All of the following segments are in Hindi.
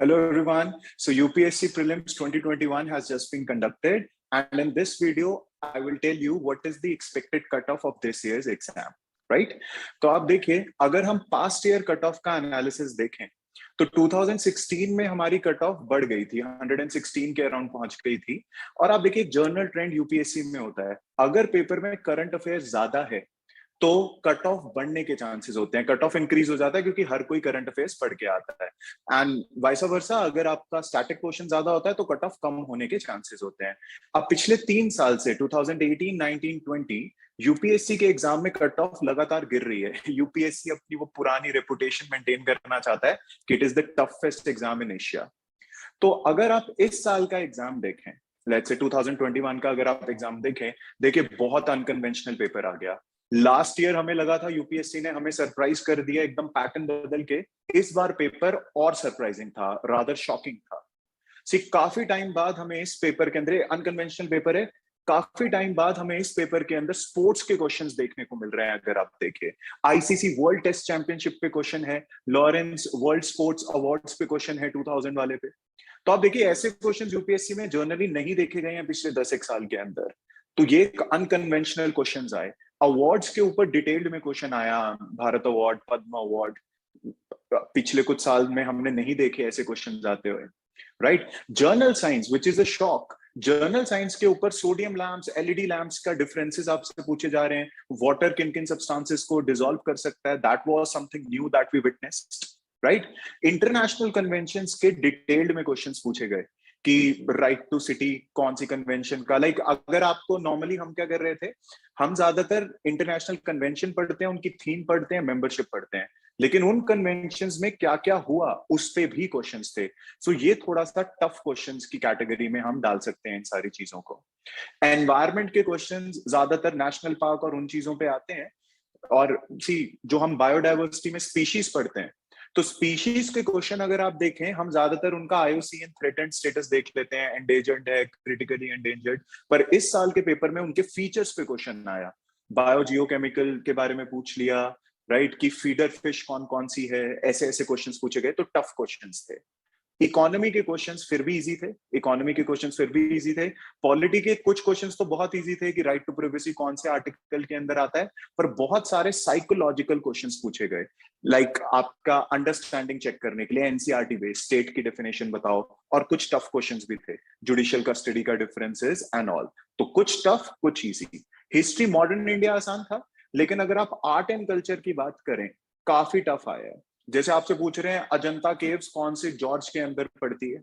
Hello everyone. So UPSC Prelims 2021 has just been conducted, and in this video I will tell you what is the expected cutoff of this year's exam. Right? तो आप देखिए, अगर हम पास्ट ईयर कट ऑफ का एनालिसिस देखें तो 2016 में हमारी कट ऑफ बढ़ गई थी, 116 के अराउंड पहुंच गई थी। और आप देखिए जर्नल ट्रेंड यूपीएससी में होता है, अगर पेपर में करंट अफेयर्स ज्यादा है तो कट ऑफ बढ़ने के चांसेस होते हैं, कट ऑफ इंक्रीज हो जाता है क्योंकि हर कोई करंट अफेयर्स पढ़ के आता है। एंड वाइस वर्सा, अगर आपका स्टैटिक क्वेश्चन ज्यादा होता है तो कट ऑफ कम होने के चांसेस होते हैं। अब पिछले 3 साल से 2018, 19, 20 यूपीएससी के एग्जाम में कट ऑफ लगातार गिर रही है। यूपीएससी अपनी वो पुरानी रेपुटेशन मेंटेन करना चाहता है कि it is the toughest exam in Asia. तो अगर आप इस साल का एग्जाम देखें, लेट्स से 2021 का अगर आप एग्जाम देखें, देखिए बहुत अनकन्वेंशनल पेपर आ गया। लास्ट ईयर हमें लगा था यूपीएससी ने हमें सरप्राइज कर दिया, एकदम पैटर्न बदल के। इस बार पेपर और सरप्राइजिंग था, रादर शॉकिंग था। काफी टाइम बाद हमें इस पेपर के अंदर, अनकन्वेंशनल पेपर है, काफी टाइम बाद हमें इस पेपर के अंदर स्पोर्ट्स के क्वेश्चंस देखने को मिल रहे हैं। अगर आप देखें, आईसीसी वर्ल्ड टेस्ट चैंपियनशिप पे क्वेश्चन है, लॉरेंस वर्ल्ड स्पोर्ट्स अवार्ड्स पे क्वेश्चन है 2000 वाले पे। तो आप देखिए ऐसे क्वेश्चन यूपीएससी में जर्नली नहीं देखे गए हैं पिछले 10 साल के अंदर। तो ये अनकन्वेंशनल क्वेश्चन आए। अवार्ड्स के ऊपर डिटेल्ड में क्वेश्चन आया, भारत अवार्ड, पद्म अवार्ड, पिछले कुछ साल में हमने नहीं देखे ऐसे क्वेश्चन आते हुए। Right? Journal science which is a shock, journal science के ऊपर सोडियम लैंप्स, एलईडी लैंप्स का डिफरेंसेस आपसे पूछे जा रहे हैं। वाटर किन किन सब्सटेंसेस को डिसॉल्व कर सकता है, that was something new that we witnessed. Right? International conventions के डिटेल्ड में क्वेश्चंस पूछे गए कि राइट टू सिटी कौन सी कन्वेंशन का, लाइक अगर आपको नॉर्मली हम क्या कर रहे थे, हम ज्यादातर इंटरनेशनल कन्वेंशन पढ़ते हैं, उनकी थीम पढ़ते हैं, मेंबरशिप पढ़ते हैं, लेकिन उन कन्वेंशंस में क्या क्या हुआ उस पे भी क्वेश्चंस थे। सो ये थोड़ा सा टफ क्वेश्चंस की कैटेगरी में हम डाल सकते हैं इन सारी चीजों को। एनवायरमेंट के क्वेश्चंस ज्यादातर नेशनल पार्क और उन चीजों पे आते हैं। और जो हम बायोडाइवर्सिटी में स्पीशीज पढ़ते हैं, तो स्पीशीज के क्वेश्चन अगर आप देखें, हम ज्यादातर उनका आईयूसीएन थ्रेटेंड स्टेटस देख लेते हैं, एंडेंजर्ड है, क्रिटिकली एंडेंजर्ड। पर इस साल के पेपर में उनके फीचर्स पे क्वेश्चन आया, बायोजियोकेमिकल के बारे में पूछ लिया, राइट, कि फीडर फिश कौन कौन सी है, ऐसे ऐसे क्वेश्चंस पूछे गए। तो टफ क्वेश्चंस थे। इकोनॉमी के क्वेश्चंस फिर भी इजी थे, इकोनॉमी के क्वेश्चंस फिर भी इजी थे। पॉलिटी के कुछ क्वेश्चंस तो बहुत इजी थे कि राइट टू प्राइवेसी कौन से आर्टिकल के अंदर आता है, पर बहुत सारे साइकोलॉजिकल क्वेश्चंस पूछे गए, लाइक आपका अंडरस्टैंडिंग चेक करने के लिए एनसीईआरटी बेस्ड स्टेट की डेफिनेशन बताओ। और कुछ टफ क्वेश्चंस भी थे, जुडिशियल कस्टडी का डिफरेंसेस एंड ऑल। तो कुछ टफ, कुछ इजी। हिस्ट्री मॉडर्न इंडिया आसान था, लेकिन अगर आप आर्ट एंड कल्चर की बात करें, काफी टफ आया है। जैसे आपसे पूछ रहे हैं अजंता केव्स कौन से जॉर्ज के अंदर पड़ती है,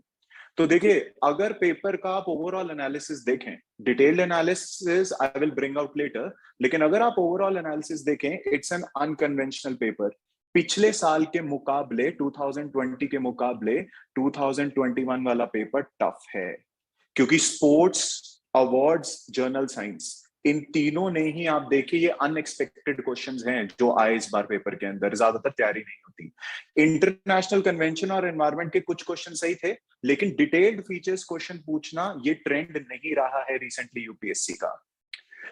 तो देखिए अगर पेपर का आप ओवरऑल एनालिसिस देखें, detailed analysis I will bring out later, लेकिन अगर आप ओवरऑल एनालिसिस देखें, इट्स एन अनकन्वेंशनल पेपर। पिछले साल के मुकाबले, 2020 के मुकाबले 2021 वाला पेपर टफ है, क्योंकि स्पोर्ट्स, अवार्ड्स, जर्नल साइंस, इन तीनों ने ही आप देखिए ये अनएक्सपेक्टेड क्वेश्चंस हैं जो आए इस बार पेपर के अंदर, ज्यादातर तैयारी नहीं होती। इंटरनेशनल कन्वेंशन और एनवायरनमेंट के कुछ क्वेश्चन सही थे, लेकिन डिटेल्ड फीचर्स क्वेश्चन पूछना ये ट्रेंड नहीं रहा है रिसेंटली यूपीएससी का।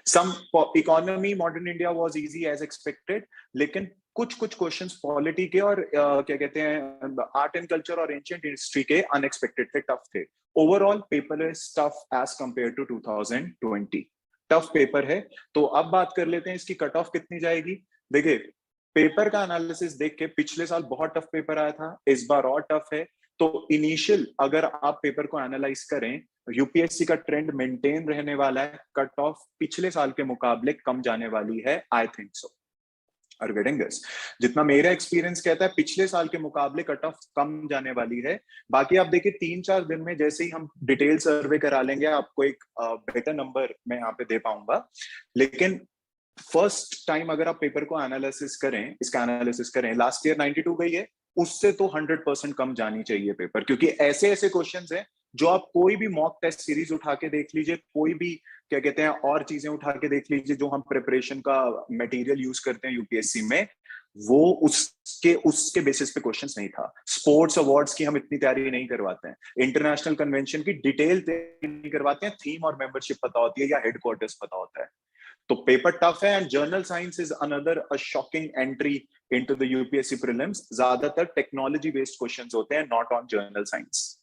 Some economy modern India was easy as expected, लेकिन कुछ कुछ क्वेश्चंस पॉलिटी के और क्या कहते हैं आर्ट एंड कल्चर और एंशिएंट हिस्ट्री के अनएक्सपेक्टेड थे, टफ थे। Overall paper is tough as compare to 2020। Tough paper है। तो अब बात कर लेते हैं इसकी कट ऑफ कितनी जाएगी। देखिए पेपर का एनालिसिस देख के पिछले साल बहुत टफ पेपर आया था, इस बार और टफ है। तो इनिशियल अगर आप पेपर को एनालाइज करें, यूपीएससी का ट्रेंड मेंटेन रहने वाला है, कट ऑफ पिछले साल के मुकाबले कम जाने वाली है, I think so. Are getting this? जितना मेरा एक्सपीरियंस कहता है पिछले साल के मुकाबले कट ऑफ कम जाने वाली है। बाकी आप देखिए 3-4 दिन में जैसे ही हम डिटेल सर्वे करा लेंगे, आपको एक बेटर नंबर मैं यहाँ पे दे पाऊंगा। लेकिन फर्स्ट टाइम अगर आप पेपर को एनालिसिस करें, इसका एनालिसिस करें, लास्ट ईयर 92 गई है, उससे तो 100% कम जानी चाहिए पेपर, क्योंकि ऐसे ऐसे क्वेश्चंस हैं जो आप कोई भी मॉक टेस्ट सीरीज उठा के देख लीजिए, कोई भी क्या कहते हैं और चीजें उठा के देख लीजिए जो हम प्रिपरेशन का मटेरियल यूज करते हैं यूपीएससी में, वो उसके बेसिस पे क्वेश्चंस नहीं था। स्पोर्ट्स अवार्ड्स की हम इतनी तैयारी नहीं करवाते हैं, इंटरनेशनल कन्वेंशन की डिटेल नहीं करवाते हैं, थीम और मेंबरशिप पता होती है या हेडक्वार्टर्स पता होता है। तो पेपर टफ है, and general science is another a shocking entry into the UPSC prelims. ज्यादातर टेक्नोलॉजी बेस्ड क्वेश्चंस होते हैं, नॉट ऑन जर्नल साइंस।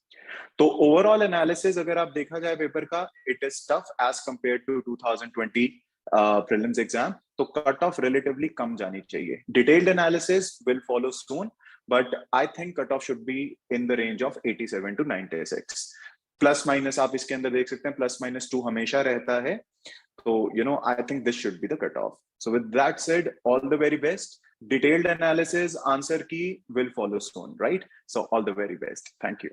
तो ओवरऑल एनालिसिस अगर आप देखा जाए पेपर का, it is tough as compare to 2020 prelims exam. तो कट ऑफ रिलेटिवली कम जानी चाहिए। Detailed analysis will follow soon, but I think cut off should be in the range of 87 to 96। Plus minus आप इसके अंदर देख सकते हैं, +-2 हमेशा रहता है। तो I think this should be the cutoff. So with that said, all the very best. Detailed analysis, answer key will follow soon, right? So all the very best. Thank you.